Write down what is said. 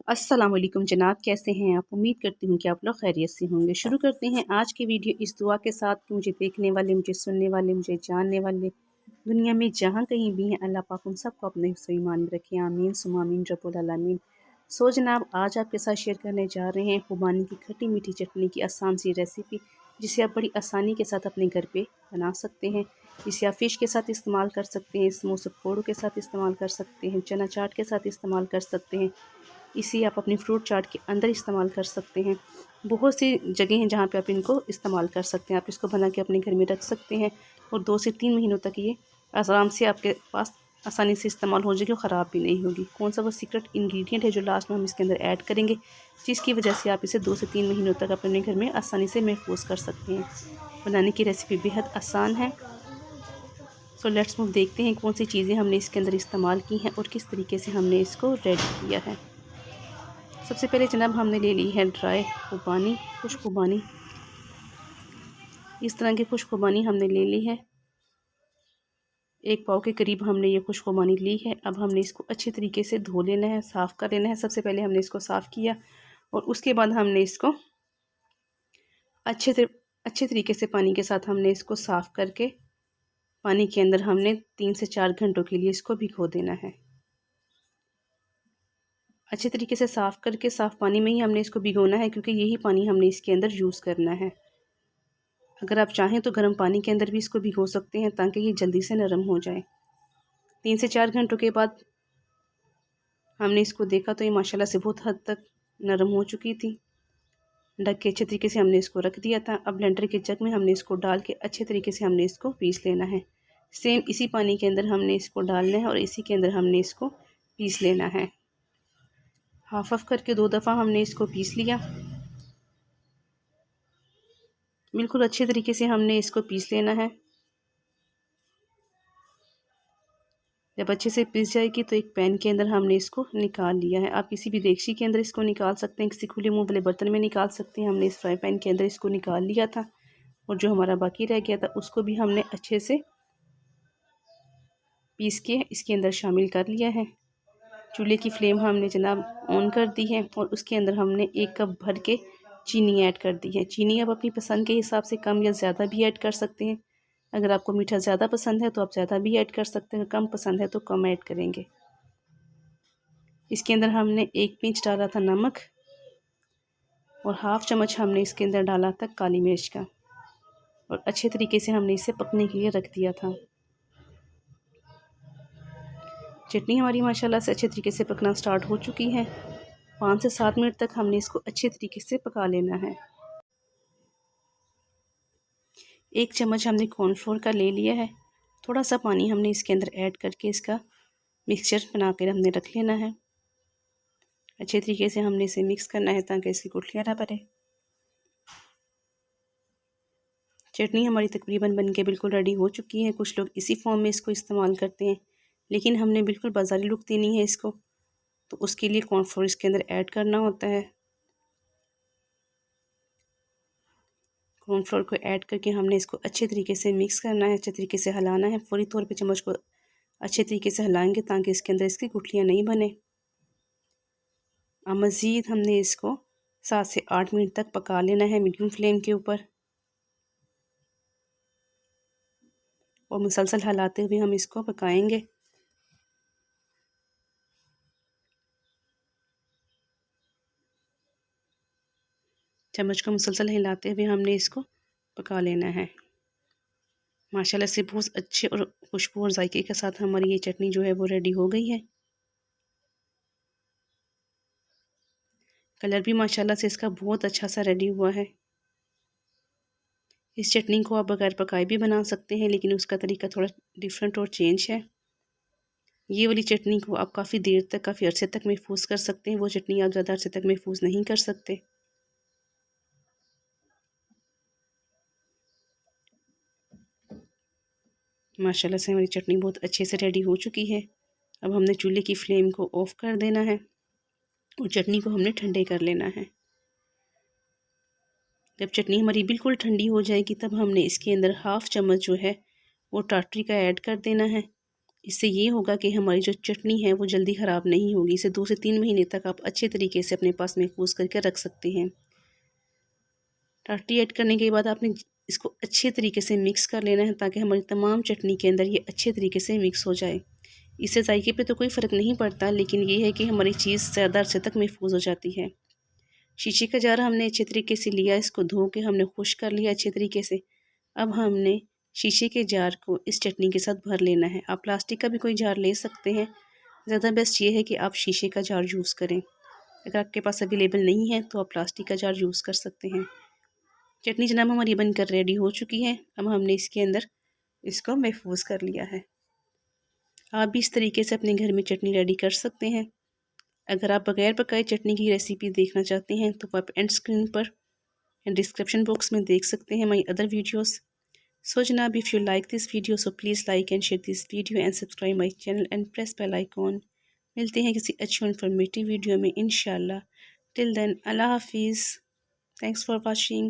अस्सलाम वालेकुम जनाब, कैसे हैं आप? उम्मीद करती हूँ कि आप लोग खैरियत से होंगे। शुरू करते हैं आज की वीडियो इस दुआ के साथ कि मुझे देखने वाले, मुझे सुनने वाले, मुझे जानने वाले दुनिया में जहाँ कहीं भी हैं, अल्लाह पाक उन सबको अपने हिफ्ज़ ईमान में रखे। आमीन सुम्मा आमीन रब्बुल आलमीन। सो जनाब, आज आपके साथ शेयर करने जा रहे हैं खुबानी की खट्टी मीठी चटनी की आसान सी रेसिपी, जिसे आप बड़ी आसानी के साथ अपने घर पे बना सकते हैं। इसे आप फ़िश के साथ इस्तेमाल कर सकते हैं, समोसे पकौड़ों के साथ इस्तेमाल कर सकते हैं, चना चाट के साथ इस्तेमाल कर सकते हैं, इसे आप अपनी फ्रूट चाट के अंदर इस्तेमाल कर सकते हैं। बहुत सी जगह हैं जहाँ पे आप इनको इस्तेमाल कर सकते हैं। आप इसको बना के अपने घर में रख सकते हैं और 2 से 3 महीनों तक ये आराम से आपके पास आसानी से इस्तेमाल हो जाएगी और ख़राब भी नहीं होगी। कौन सा वो सीक्रेट इंग्रेडिएंट है जो लास्ट में हम इसके अंदर ऐड करेंगे, जिसकी वजह से आप इसे 2 से 3 महीनों तक अपने घर में आसानी से महफूज कर सकते हैं। बनाने की रेसिपी बेहद आसान है। सो लेट्स मूव, देखते हैं कौन सी चीज़ें हमने इसके अंदर इस्तेमाल की हैं और किस तरीके से हमने इसको रेडी किया है। सबसे पहले जनाब हमने ले ली है ड्राई खुबानी, खुश्क खुबानी। इस तरह की खुश्क खुबानी हमने ले ली है। 1 पाव के करीब हमने ये खुश्क खुबानी ली है। अब हमने इसको अच्छे तरीके से धो लेना है, साफ़ कर लेना है। सबसे पहले हमने इसको साफ़ किया और उसके बाद हमने इसको अच्छे तरीके से पानी के साथ हमने इसको साफ़ करके पानी के अंदर हमने 3 से 4 घंटों के लिए इसको भिगो देना है। अच्छे तरीके से साफ़ करके साफ़ पानी में ही हमने इसको भिगोना है, क्योंकि यही पानी हमने इसके अंदर यूज़ करना है। अगर आप चाहें तो गर्म पानी के अंदर भी इसको भिगो सकते हैं, ताकि ये जल्दी से नरम हो जाए। 3 से 4 घंटों के बाद हमने इसको देखा तो ये माशाल्लाह से बहुत हद तक नरम हो चुकी थी। ढक के अच्छे तरीके से हमने इसको रख दिया था। अब ब्लेंडर के जग में हमने इसको डाल के अच्छे तरीके से हमने इसको पीस लेना है। सेम इसी पानी के अंदर हमने इसको डालना है और इसी के अंदर हमने इसको पीस लेना है। हाफ ऑफ करके 2 दफ़ा हमने इसको पीस लिया। बिल्कुल अच्छे तरीके से हमने इसको पीस लेना है। जब अच्छे से पिस जाएगी तो एक पैन के अंदर हमने इसको निकाल लिया है। आप किसी भी देगची के अंदर इसको निकाल सकते हैं, किसी खुले मुंह वाले बर्तन में निकाल सकते हैं। हमने इस फ्राई पैन के अंदर इसको निकाल लिया था और जो हमारा बाकी रह गया था उसको भी हमने अच्छे से पीस के इसके अंदर शामिल कर लिया है। चूल्हे की फ्लेम हमने जनाब ऑन कर दी है और उसके अंदर हमने 1 कप भर के चीनी ऐड कर दी है। चीनी आप अपनी पसंद के हिसाब से कम या ज़्यादा भी ऐड कर सकते हैं। अगर आपको मीठा ज़्यादा पसंद है तो आप ज़्यादा भी ऐड कर सकते हैं, कम पसंद है तो कम ऐड करेंगे। इसके अंदर हमने 1 पिंच डाला था नमक और हाफ चम्मच हमने इसके अंदर डाला था काली मिर्च का, और अच्छे तरीके से हमने इसे पकने के लिए रख दिया था। चटनी हमारी माशाल्लाह से अच्छे तरीके से पकना स्टार्ट हो चुकी है। 5 से 7 मिनट तक हमने इसको अच्छे तरीके से पका लेना है। 1 चम्मच हमने कॉर्नफ्लोर का ले लिया है। थोड़ा सा पानी हमने इसके अंदर ऐड करके इसका मिक्सचर बना कर हमने रख लेना है। अच्छे तरीके से हमने इसे मिक्स करना है ताकि इसकी गुठलियाँ ना बने। चटनी हमारी तकरीबन बन के बिल्कुल रेडी हो चुकी है। कुछ लोग इसी फॉर्म में इसको इस्तेमाल करते हैं, लेकिन हमने बिल्कुल बाज़ारी लुक देनी है इसको, तो उसके लिए कॉर्नफ्लोर इसके अंदर ऐड करना होता है। कॉर्नफ्लोर को ऐड करके हमने इसको अच्छे तरीके से मिक्स करना है, अच्छे तरीके से हिलाना है। फौरी तौर पे चम्मच को अच्छे तरीके से हिलाएंगे ताकि इसके अंदर इसकी गुठलियाँ नहीं बने। अब मज़ीद हमने इसको 7 से 8 मिनट तक पका लेना है मीडियम फ्लेम के ऊपर, और मुसलसल हिलाते हुए हम इसको पकाएंगे। चम्मच को मुसलसल हिलाते हुए हमने इसको पका लेना है। माशाल्लाह से बहुत अच्छे और खुशबू और जायके के साथ हमारी ये चटनी जो है वो रेडी हो गई है। कलर भी माशाल्लाह से इसका बहुत अच्छा सा रेडी हुआ है। इस चटनी को आप बगैर पकाए भी बना सकते हैं, लेकिन उसका तरीका थोड़ा डिफरेंट और चेंज है। ये वाली चटनी को आप काफ़ी देर तक, काफ़ी अरसे तक महफूज कर सकते हैं। वो चटनी आप ज़्यादा अरसे तक महफूज नहीं कर सकते। माशाल्लाह से हमारी चटनी बहुत अच्छे से रेडी हो चुकी है। अब हमने चूल्हे की फ्लेम को ऑफ़ कर देना है और चटनी को हमने ठंडे कर लेना है। जब चटनी हमारी बिल्कुल ठंडी हो जाएगी तब हमने इसके अंदर हाफ़ चम्मच जो है वो टाटरी का ऐड कर देना है। इससे ये होगा कि हमारी जो चटनी है वो जल्दी ख़राब नहीं होगी। इसे 2 से 3 महीने तक आप अच्छे तरीके से अपने पास महफूज करके रख सकते हैं। टाटरी ऐड करने के बाद आपने इसको अच्छे तरीके से मिक्स कर लेना है ताकि हमारी तमाम चटनी के अंदर ये अच्छे तरीके से मिक्स हो जाए। इससे जायके पे तो कोई फ़र्क नहीं पड़ता, लेकिन ये है कि हमारी चीज़ ज़्यादा अरसे तक महफूज हो जाती है। शीशे का जार हमने अच्छे तरीके से लिया, इसको धो के हमने खुश्क कर लिया अच्छे तरीके से। अब हमने शीशे के जार को इस चटनी के साथ भर लेना है। आप प्लास्टिक का भी कोई जार ले सकते हैं, ज़्यादा बेस्ट ये है कि आप शीशे का जार यूज़ करें। अगर आपके पास अवेलेबल नहीं है तो आप प्लास्टिक का जार यूज़ कर सकते हैं। चटनी जनाब हमारी बनकर रेडी हो चुकी है। अब हमने इसके अंदर इसको महफूज कर लिया है। आप भी इस तरीके से अपने घर में चटनी रेडी कर सकते हैं। अगर आप बगैर पकाए चटनी की रेसिपी देखना चाहते हैं तो आप एंड स्क्रीन पर डिस्क्रिप्शन बॉक्स में देख सकते हैं my other videos. So Janab, if you like this video, so please like and share this video and subscribe my channel and press bell icon. मिलते हैं किसी अच्छी इन्फॉर्मेटिव वीडियो में इंशाल्लाह। Till then, Allah Hafiz. Thanks for watching.